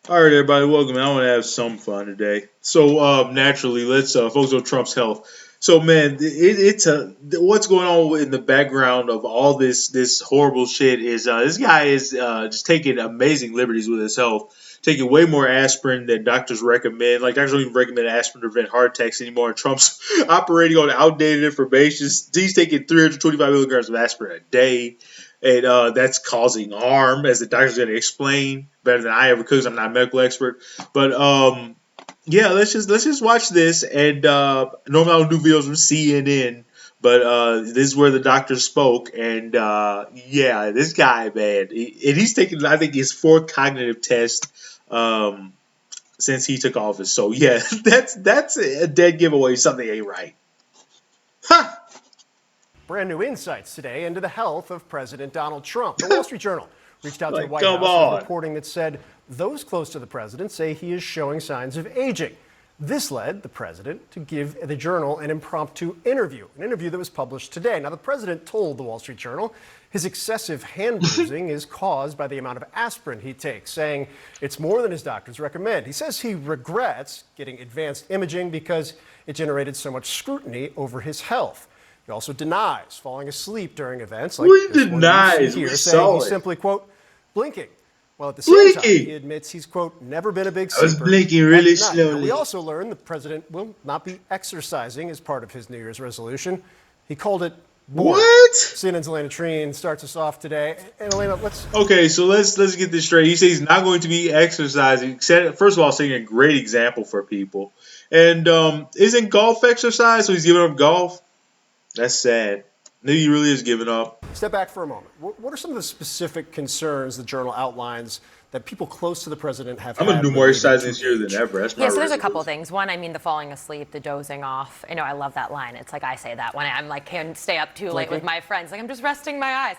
All right, everybody, welcome. I want to have some fun today. So, naturally, let's focus on Trump's health. So, man, it's what's going on in the background of all this horrible shit is this guy is just taking amazing liberties with his health, taking way more aspirin than doctors recommend. Like doctors don't even recommend aspirin to prevent heart attacks anymore. And Trump's operating on outdated information. He's taking 325 milligrams of aspirin a day, and that's causing harm, as the doctor's going to explain better than I ever could, because I'm not a medical expert. But yeah, let's just watch this. And normally I don't do videos from CNN, but this is where the doctor spoke. And yeah, this guy, man, and he's taking, I think, his fourth cognitive test since he took office. So yeah, that's a dead giveaway. Something ain't right. Ha! Brand new insights today into the health of President Donald Trump. The Wall Street Journal reached out to the Like, White come House on. with reporting that said those close to the president say he is showing signs of aging. This led the president to give the Journal an impromptu interview, an interview that was published today. Now, the president told the Wall Street Journal his excessive hand bruising is caused by the amount of aspirin he takes, saying it's more than his doctors recommend. He says he regrets getting advanced imaging because it generated so much scrutiny over his health. He also denies falling asleep during events like We this one denies. here, We saying saw he's it. simply, quote, blinking. Well, at the same time, Blinking. he admits he's, quote, never been a big I was sleeper blinking at really night. Now, slowly. we also learned the president will not be exercising as part of his New Year's resolution. He called it boring. What? CNN's Elena Treen starts us off today. And Elena, let's... Okay, so let's get this straight. He says he's not going to be exercising. First of all, setting a great example for people. And isn't golf exercise? So he's giving up golf. That's sad. Maybe he really is giving up. Step back for a moment. What are some of the specific concerns the Journal outlines that people close to the president have I'm gonna had do more related exercise to this year than age? ever. That's my Yeah, so there's a couple resolution. things. One, I mean, the falling asleep, the dozing off. I know I love that line. It's like I say that when I'm like, can't stay up too late with my friends. Like, I'm just resting my eyes.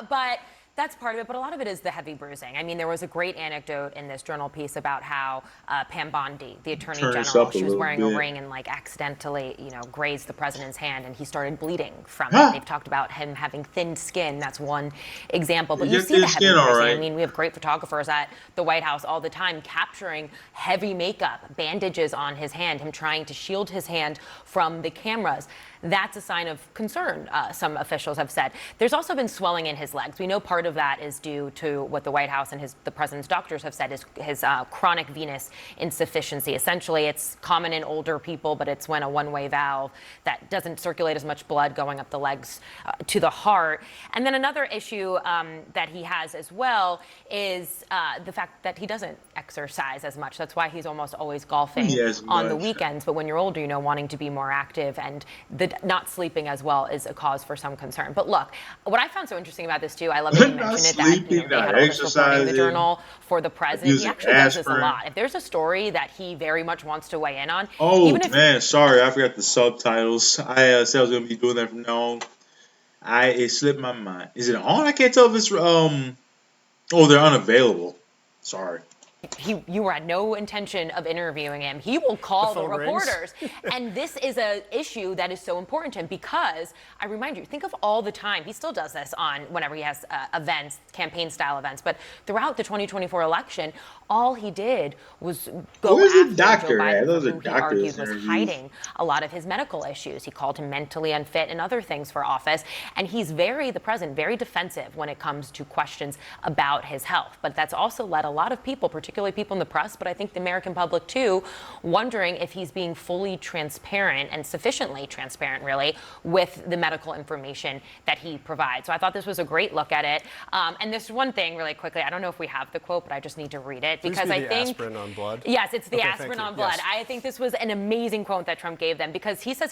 But that's part of it, but a lot of it is the heavy bruising. I mean, there was a great anecdote in this Journal piece about how Pam Bondi, the Attorney Turn this General, up a she was little wearing a bit. ring and like accidentally, grazed the president's hand, and he started bleeding from Huh. it. They've talked about him having thin skin. That's one example. But You you get see the thin heavy skin, all bruising. right. I mean, we have great photographers at the White House all the time capturing heavy makeup, bandages on his hand, him trying to shield his hand from the cameras. That's a sign of concern, some officials have said. There's also been swelling in his legs. We know part of that is due to what the White House and the president's doctors have said is his chronic venous insufficiency. Essentially, it's common in older people, but it's when a one-way valve that doesn't circulate as much blood going up the legs to the heart. And then another issue that he has as well is the fact that he doesn't exercise as much. That's why he's almost always golfing Yes, on the much. weekends. But when you're older, wanting to be more active, and the not sleeping as well is a cause for some concern. But look, what I found so interesting about this too, I love that you Not mentioned it, that sleeping, they not had all this reporting in the exercising, Journal for the president. He using actually does this a aspirin. lot. If there's a story that he very much wants to weigh in on, Oh even if man, sorry, I forgot the subtitles. I said I was gonna be doing that from now on. It slipped my mind. Is it on? I can't tell if it's Oh, they're unavailable. Sorry. you had no intention of interviewing him, he will call the phone rings. reporters. And this is an issue that is so important to him because, I remind you, think of all the time, he still does this on whenever he has events, campaign-style events, but throughout the 2024 election, all he did was go Where's the after doctor Joe at? Biden, Those for are who he doctors' argued was interviews. hiding a lot of his medical issues. He called him mentally unfit and other things for office. And he's the president, very defensive when it comes to questions about his health. But that's also led a lot of people, particularly people in the press, but I think the American public too, wondering if he's being fully transparent and sufficiently transparent, really, with the medical information that he provides. So I thought this was a great look at it. And this one thing, really quickly, I don't know if we have the quote, but I just need to read it Please because be I the think aspirin on blood. Yes, it's the Okay, aspirin thank you. on blood. Yes. I think this was an amazing quote that Trump gave them because he says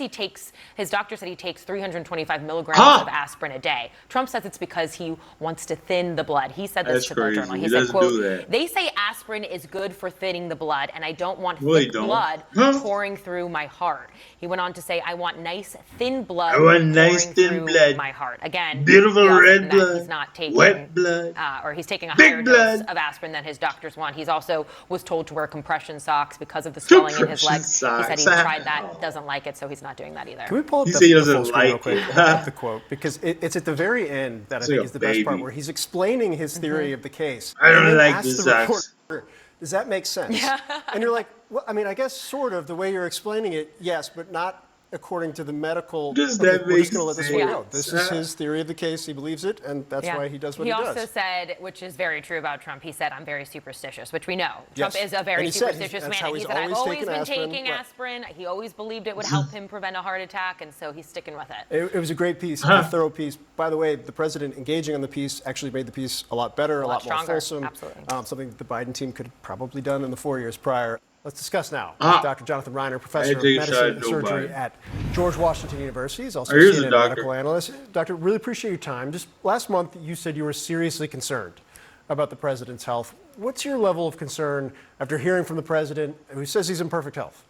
his doctor said he takes 325 milligrams Huh. of aspirin a day. Trump says it's because he wants to thin the blood. He said this That's to crazy. the Journal. He He said, doesn't quote, do that. they say aspirin is good for thinning the blood and I don't want No, he thick don't. blood Huh? pouring through my heart. He went on to say, I want nice thin blood I want nice, pouring thin through blood. my heart. Again, Beautiful he also red mentioned that blood, he's not taking wet blood, or he's taking a big higher blood. dose of aspirin than his doctors want. He's also was told to wear compression socks because of the swelling in his Compression legs. He said he socks. tried that, doesn't like it, so he's not doing that either. Can we pull up He the, said he the doesn't full screen real like quick? it. The quote, because it's at the very end that I It's think like is a the best part, baby. where he's explaining his theory of the case. I don't and then like asks the the socks. reporter, Does that make sense? Yeah. And you're like, well, I mean, I guess sort of the way you're explaining it, yes, but not according to the medical. Does Okay, that we're just make going to let this one go. sense? This is his theory of the case. He believes it, and that's why he does what he does. He also said, which is very true about Trump, he said, I'm very superstitious, which we know. Yes. Trump is a very And he said superstitious that's man. how And he he's said, I've always always taken been taking Right. aspirin. He always believed it would help him prevent a heart attack, and so he's sticking with it. It was a great piece, a thorough piece. By the way, the president engaging on the piece actually made the piece a lot better, a lot more stronger. fulsome. Absolutely. Something that the Biden team could have probably done in the 4 years prior. Let's discuss now. Dr. Jonathan Reiner, professor of medicine and surgery at George Washington University. He's also a Here's the CNN doctor. medical analyst. Doctor, really appreciate your time. Just last month, you said you were seriously concerned about the president's health. What's your level of concern after hearing from the president, who says he's in perfect health?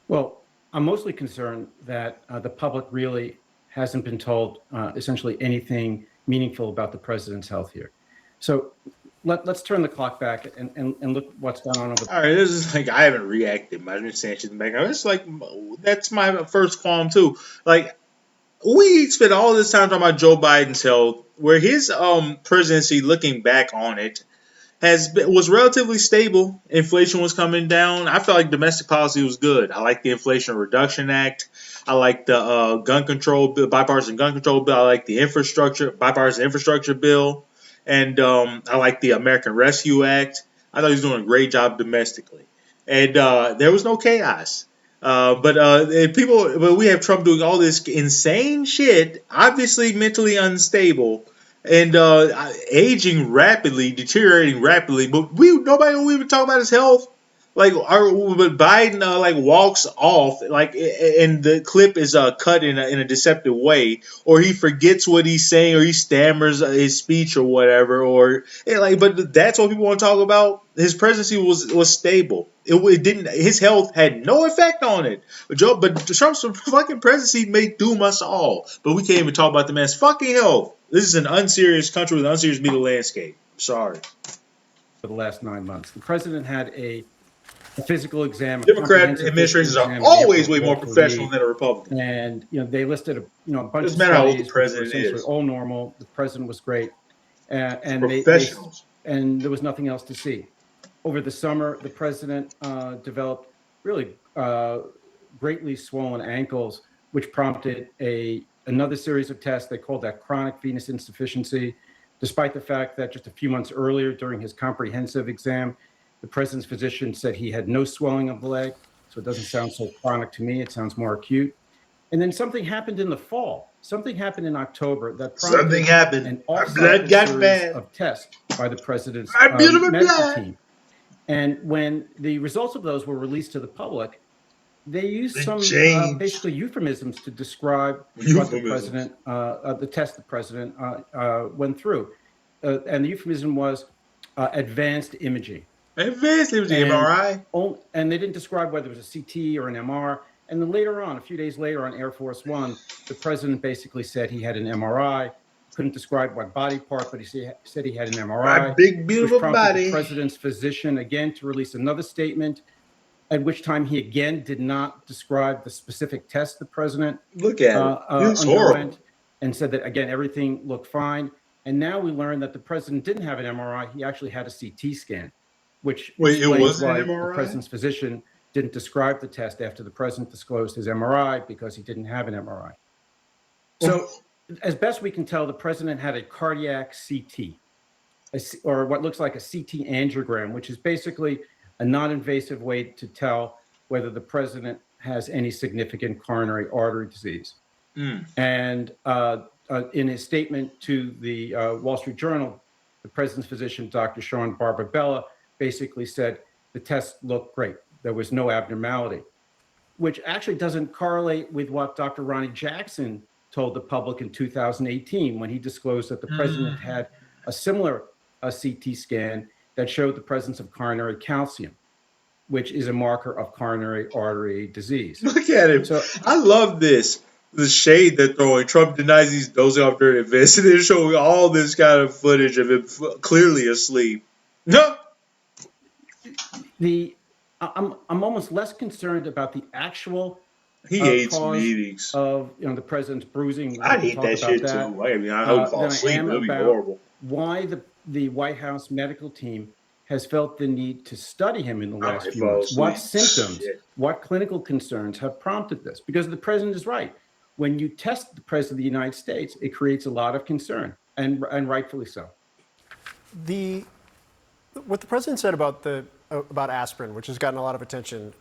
Well, I'm mostly concerned that the public really hasn't been told essentially anything meaningful about the president's health here. So let's turn the clock back and look what's gone on over. All right, this is like I haven't reacted much. I'm just saying shit in the background. It's like that's my first qualm too. Like we spent all this time talking about Joe Biden's health, where his presidency, looking back on it, was relatively stable. Inflation was coming down. I felt like domestic policy was good. I like the Inflation Reduction Act. I like the gun control bill, bipartisan gun control bill. I like the bipartisan infrastructure bill. And I like the American Rescue Act. I thought he was doing a great job domestically. And there was no chaos. But we have Trump doing all this insane shit, obviously mentally unstable, and aging rapidly, deteriorating rapidly. But nobody will even talk about his health. But Biden walks off and the clip is cut in a deceptive way, or he forgets what he's saying, or he stammers his speech or whatever, but that's what people want to talk about. His presidency was stable. It didn't. His health had no effect on it. But Trump's fucking presidency may doom us all. But we can't even talk about the man's fucking health. This is an unserious country with an unserious media landscape. Sorry. For the last 9 months, the president had a physical exam. Democrat administrations are always way more professional than a Republican. And they listed a bunch of Doesn't matter how old the studies which were president essentially is. all normal. The president was great, and Professionals. and there was nothing else to see. Over the summer, the president developed really greatly swollen ankles, which prompted another series of tests. They called that chronic venous insufficiency, despite the fact that just a few months earlier during his comprehensive exam, the president's physician said he had no swelling of the leg. So it doesn't sound so chronic to me. It sounds more acute. And then something happened in the fall. Something happened in October that prompted an off-cycle series of tests by the president's medical team. And when the results of those were released to the public, they used some basically euphemisms to describe what the president, the test the president went through. And the euphemism was advanced imaging. Advanced imaging, MRI. And they didn't describe whether it was a CT or an MR. And then later on, a few days later on Air Force One, the president basically said he had an MRI. Couldn't describe what body part, but he said he had an MRI. My big, beautiful which prompted body. The president's physician again to release another statement, at which time he again did not describe the specific test the president underwent, and said that, again, everything looked fine. And now we learned that the president didn't have an MRI. He actually had a CT scan, which explains why the president's physician didn't describe the test after the president disclosed his MRI, because he didn't have an MRI. So as best we can tell, the president had a cardiac CT, or what looks like a CT angiogram, which is basically a non-invasive way to tell whether the president has any significant coronary artery disease. And in his statement to the Wall Street Journal, the president's physician, Dr. Sean Barbabella, basically said the test looked great. There was no abnormality, which actually doesn't correlate with what Dr. Ronnie Jackson told the public in 2018 when he disclosed that the president had a similar CT scan that showed the presence of coronary calcium, which is a marker of coronary artery disease. Look at him. So, I love this. The shade they're throwing. Trump denies he's dozing off during events, and they're showing all this kind of footage of him clearly asleep. No. I'm almost less concerned about the actual he hates cause meetings of the president's bruising. I hate that shit too. I hope he falls asleep. It'll be horrible. Why the White House medical team has felt the need to study him in the last might few fall months. What asleep. symptoms, Shit. what clinical concerns have prompted this? Because the president is right. When you test the president of the United States, it creates a lot of concern, and rightfully so. What the president said about aspirin, which has gotten a lot of attention,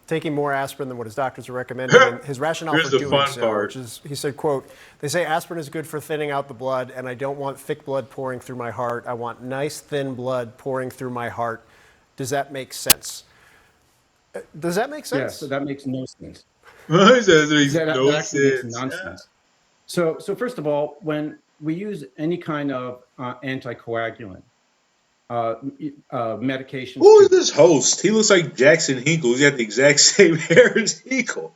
taking more aspirin than what his doctors are recommending, and his rationale Here's for the doing fun so, part. which is, he said, quote, "They say aspirin is good for thinning out the blood, and I don't want thick blood pouring through my heart. I want nice, thin blood pouring through my heart. Does that make sense?" Does that make sense? Yes, so that makes no sense. That makes That no actually makes sense. nonsense. So first of all, when we use any kind of anticoagulant, medications. Who is this host? He looks like Jackson Hinkle. He's got the exact same hair as Hinkle.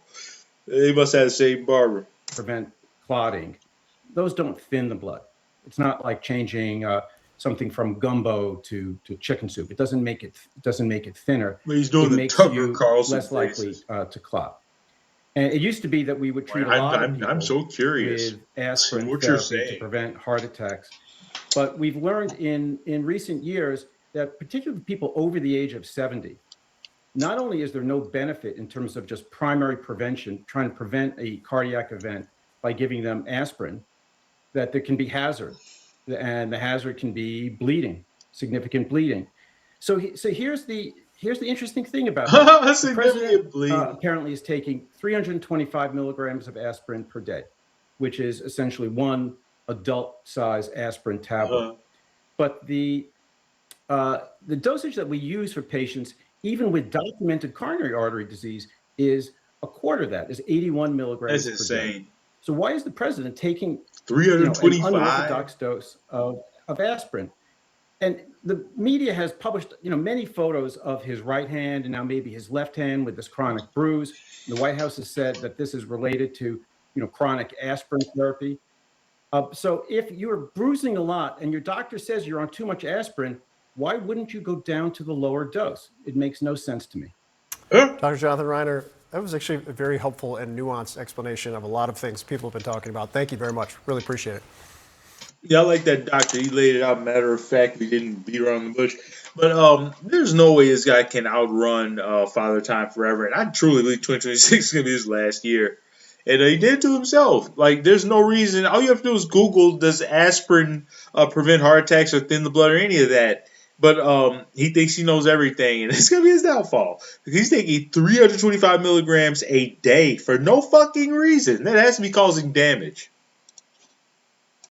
They must have the same barber. Prevent clotting. Those don't thin the blood. It's not like changing something from gumbo to chicken soup. It doesn't make it thinner. But he's doing it the makes Tucker you Carlson less likely faces. to clot. And it used to be that we would treat a lot of people I'm so curious. with aspirin what you're therapy to saying. prevent heart attacks. But we've learned in recent years that particularly people over the age of 70, not only is there no benefit in terms of just primary prevention, trying to prevent a cardiac event by giving them aspirin, that there can be hazard, and the hazard can be bleeding, significant bleeding. So here's the interesting thing about that. The president apparently is taking 325 milligrams of aspirin per day, which is essentially one adult-size aspirin tablet. But the dosage that we use for patients, even with documented coronary artery disease, is a quarter of that, is 81 milligrams per day. That's insane. So why is the president taking 325 an unorthodox dose of aspirin? And the media has published, many photos of his right hand and now maybe his left hand with this chronic bruise. The White House has said that this is related to, chronic aspirin therapy. So if you're bruising a lot and your doctor says you're on too much aspirin, why wouldn't you go down to the lower dose? It makes no sense to me. Dr. Jonathan Reiner, that was actually a very helpful and nuanced explanation of a lot of things people have been talking about. Thank you very much. Really appreciate it. Yeah, I like that doctor. He laid it out matter of fact. We didn't beat around the bush. But there's no way this guy can outrun Father Time forever. And I truly believe 2026 is going to be his last year. And he did it to himself. Like, there's no reason. All you have to do is Google, does aspirin prevent heart attacks or thin the blood or any of that? But he thinks he knows everything, and it's going to be his downfall. He's taking 325 milligrams a day for no fucking reason. That has to be causing damage.